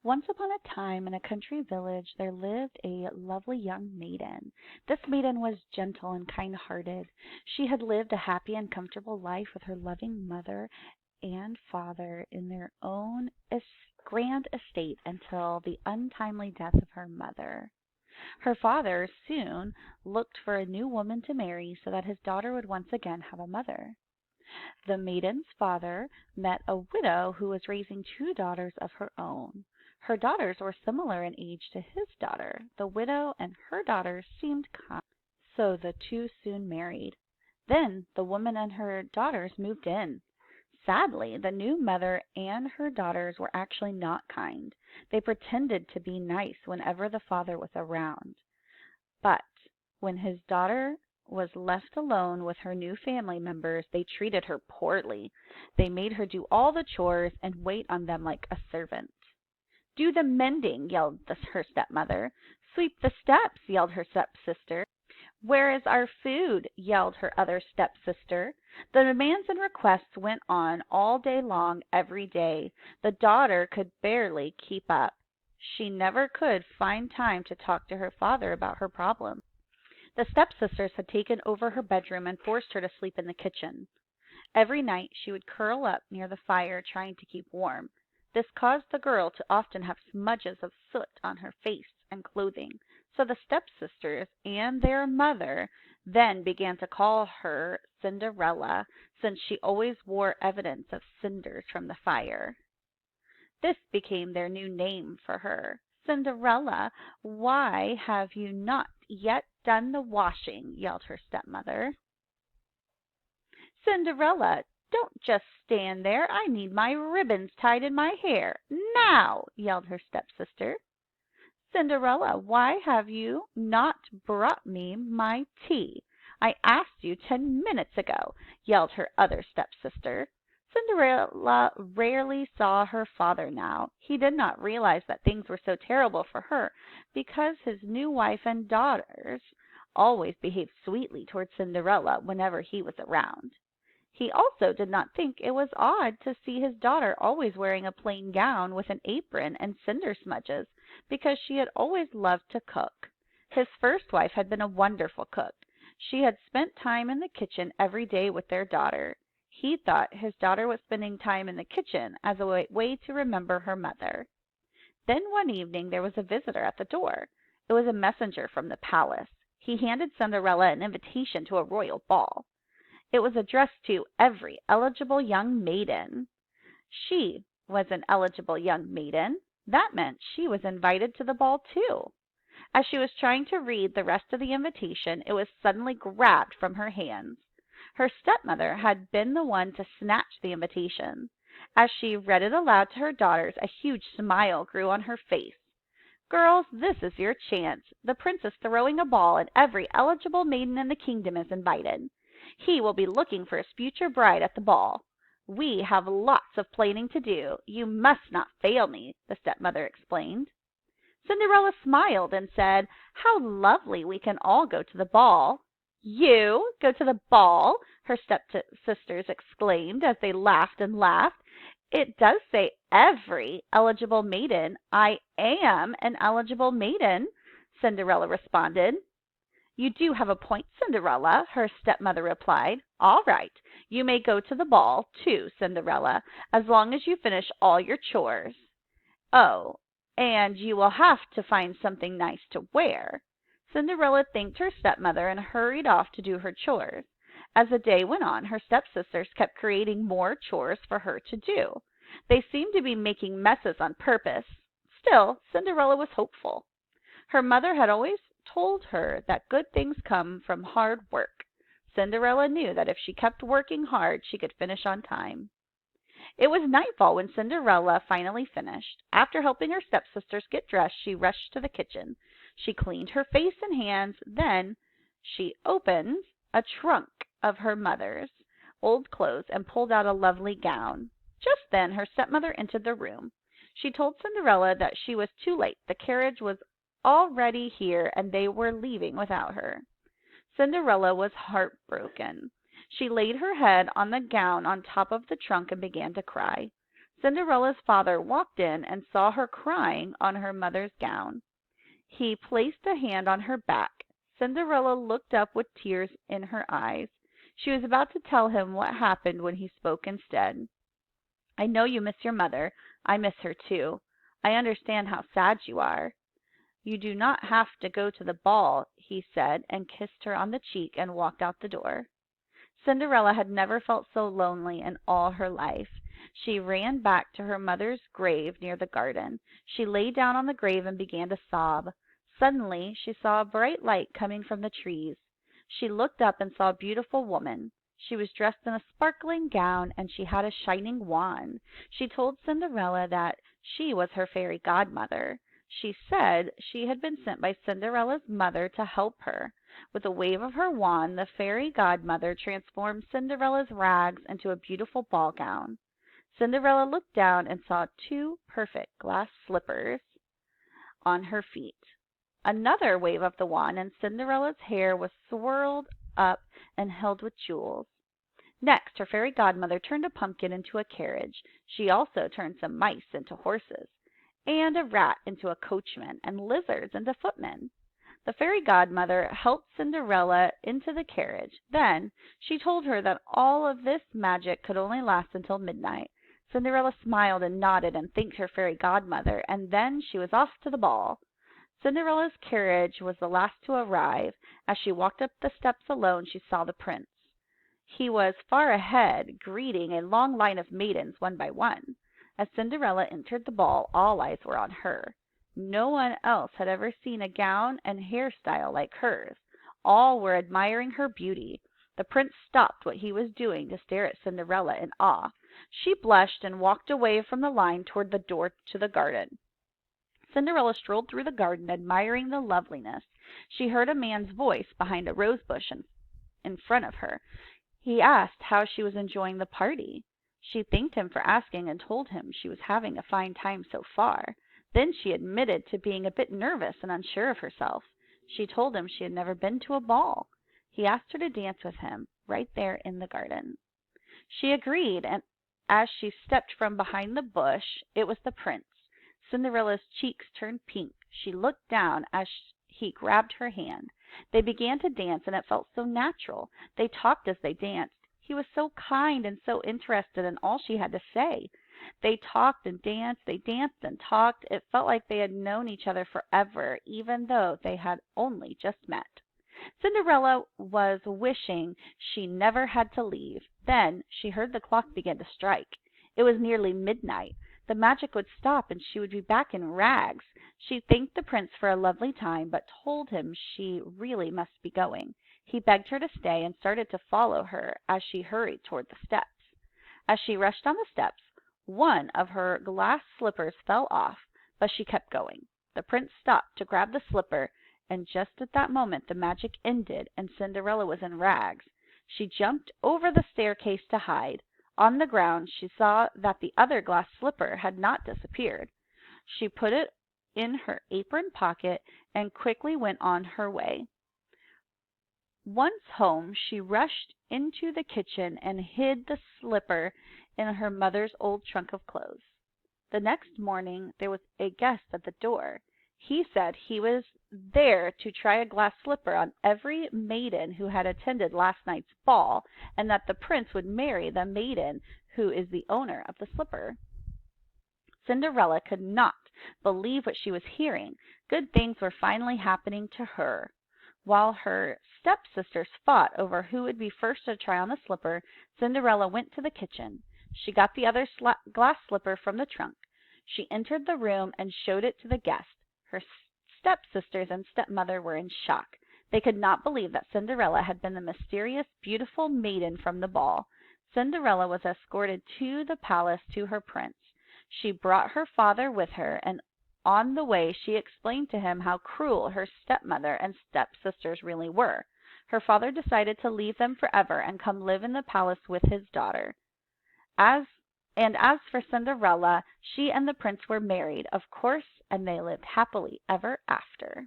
Once upon a time, in a country village, there lived a lovely young maiden. This maiden was gentle and kind hearted. She had lived a happy and comfortable life with her loving mother and father in their own grand estate until the untimely death of her mother. Her father soon looked for a new woman to marry so that his daughter would once again have a mother. The maiden's father met a widow who was raising two daughters of her own. Her daughters were similar in age to his daughter. The widow and her daughters seemed kind, so the two soon married. Then the woman and her daughters moved in. Sadly, the new mother and her daughters were actually not kind. They pretended to be nice whenever the father was around. But when his daughter was left alone with her new family members, they treated her poorly. They made her do all the chores and wait on them like a servant. "Do the mending," yelled her stepmother. "Sweep the steps," yelled her stepsister. "Where is our food?" yelled her other stepsister. The demands and requests went on all day long every day. The daughter could barely keep up. She never could find time to talk to her father about her problems. The stepsisters had taken over her bedroom and forced her to sleep in the kitchen. Every night she would curl up near the fire trying to keep warm. This caused the girl to often have smudges of soot on her face and clothing, so the stepsisters and their mother then began to call her Cinderella, since she always wore evidence of cinders from the fire. This became their new name for her. "Cinderella, why have you not yet done the washing?" yelled her stepmother. "Cinderella, don't just stand there. I need my ribbons tied in my hair. Now!" yelled her stepsister. "Cinderella, why have you not brought me my tea? I asked you 10 minutes ago," yelled her other stepsister. Cinderella rarely saw her father now. He did not realize that things were so terrible for her because his new wife and daughters always behaved sweetly toward Cinderella whenever he was around. He also did not think it was odd to see his daughter always wearing a plain gown with an apron and cinder smudges, because she had always loved to cook. His first wife had been a wonderful cook. She had spent time in the kitchen every day with their daughter. He thought his daughter was spending time in the kitchen as a way to remember her mother. Then one evening there was a visitor at the door. It was a messenger from the palace. He handed Cinderella an invitation to a royal ball. It was addressed to every eligible young maiden. She was an eligible young maiden. That meant she was invited to the ball too. As she was trying to read the rest of the invitation, it was suddenly grabbed from her hands. Her stepmother had been the one to snatch the invitation. As she read it aloud to her daughters, a huge smile grew on her face. "Girls, this is your chance. The prince is throwing a ball, and every eligible maiden in the kingdom is invited. He will be looking for his future bride at the ball. We have lots of planning to do. You must not fail me," the stepmother explained. Cinderella smiled and said, "How lovely we can all go to the ball." "You go to the ball?" her stepsisters exclaimed as they laughed and laughed. "It does say every eligible maiden. I am an eligible maiden," Cinderella responded. "You do have a point, Cinderella," her stepmother replied. "All right, you may go to the ball, too, Cinderella, as long as you finish all your chores. Oh, and you will have to find something nice to wear." Cinderella thanked her stepmother and hurried off to do her chores. As the day went on, her stepsisters kept creating more chores for her to do. They seemed to be making messes on purpose. Still, Cinderella was hopeful. Her mother had always told her that good things come from hard work. Cinderella knew that if she kept working hard, she could finish on time. It was nightfall when Cinderella finally finished. After helping her stepsisters get dressed, she rushed to the kitchen. She cleaned her face and hands. Then she opened a trunk of her mother's old clothes and pulled out a lovely gown. Just then her stepmother entered the room. She told Cinderella that she was too late. The carriage was already here and they were leaving without her. Cinderella was heartbroken. She laid her head on the gown on top of the trunk and began to cry. Cinderella's father walked in and saw her crying on her mother's gown. He placed a hand on her back. Cinderella looked up with tears in her eyes. She was about to tell him what happened when he spoke instead. "I know you miss your mother. I miss her too. I understand how sad you are. You do not have to go to the ball," he said, and kissed her on the cheek and walked out the door. Cinderella had never felt so lonely in all her life. She ran back to her mother's grave near the garden. She lay down on the grave and began to sob. Suddenly she saw a bright light coming from the trees. She looked up and saw a beautiful woman. She was dressed in a sparkling gown, and she had a shining wand. She told Cinderella that she was her fairy godmother. She said she had been sent by Cinderella's mother to help her. With a wave of her wand, the fairy godmother transformed Cinderella's rags into a beautiful ball gown. Cinderella looked down and saw two perfect glass slippers on her feet. Another wave of the wand, and Cinderella's hair was swirled up and held with jewels. Next, her fairy godmother turned a pumpkin into a carriage. She also turned some mice into horses, and a rat into a coachman, and lizards into footmen. The fairy godmother helped Cinderella into the carriage. Then she told her that all of this magic could only last until midnight. Cinderella smiled and nodded and thanked her fairy godmother, and then she was off to the ball. Cinderella's carriage was the last to arrive. As she walked up the steps alone, she saw the prince. He was far ahead, greeting a long line of maidens one by one. As Cinderella entered the ball, all eyes were on her. No one else had ever seen a gown and hairstyle like hers. All were admiring her beauty. The prince stopped what he was doing to stare at Cinderella in awe. She blushed and walked away from the line toward the door to the garden. Cinderella strolled through the garden, admiring the loveliness. She heard a man's voice behind a rose bush in front of her. He asked how she was enjoying the party. She thanked him for asking and told him she was having a fine time so far. Then she admitted to being a bit nervous and unsure of herself. She told him she had never been to a ball. He asked her to dance with him right there in the garden. She agreed, and as she stepped from behind the bush, it was the prince. Cinderella's cheeks turned pink. She looked down as he grabbed her hand. They began to dance, and it felt so natural. They talked as they danced. He was so kind and so interested in all she had to say. They talked and danced. They danced and talked. It felt like they had known each other forever, even though they had only just met. Cinderella was wishing she never had to leave. Then she heard the clock begin to strike. It was nearly midnight. The magic would stop and she would be back in rags. She thanked the prince for a lovely time, but told him she really must be going. He begged her to stay and started to follow her as she hurried toward the steps. As she rushed down the steps, one of her glass slippers fell off, but she kept going. The prince stopped to grab the slipper, and just at that moment the magic ended and Cinderella was in rags. She jumped over the staircase to hide. On the ground she saw that the other glass slipper had not disappeared. She put it in her apron pocket and quickly went on her way. Once home, she rushed into the kitchen and hid the slipper in her mother's old trunk of clothes. The next morning there was a guest at the door. He said he was there to try a glass slipper on every maiden who had attended last night's ball, and that the prince would marry the maiden who is the owner of the slipper. Cinderella could not believe what she was hearing. Good things were finally happening to her. While her stepsisters fought over who would be first to try on the slipper, Cinderella went to the kitchen. She got the other glass slipper from the trunk. She entered the room and showed it to the guest. Her stepsisters and stepmother were in shock. They could not believe that Cinderella had been the mysterious, beautiful maiden from the ball. Cinderella was escorted to the palace to her prince. She brought her father with her, and on the way she explained to him how cruel her stepmother and stepsisters really were. Her father decided to leave them forever and come live in the palace with his daughter. As for Cinderella, she and the prince were married, of course, and they lived happily ever after.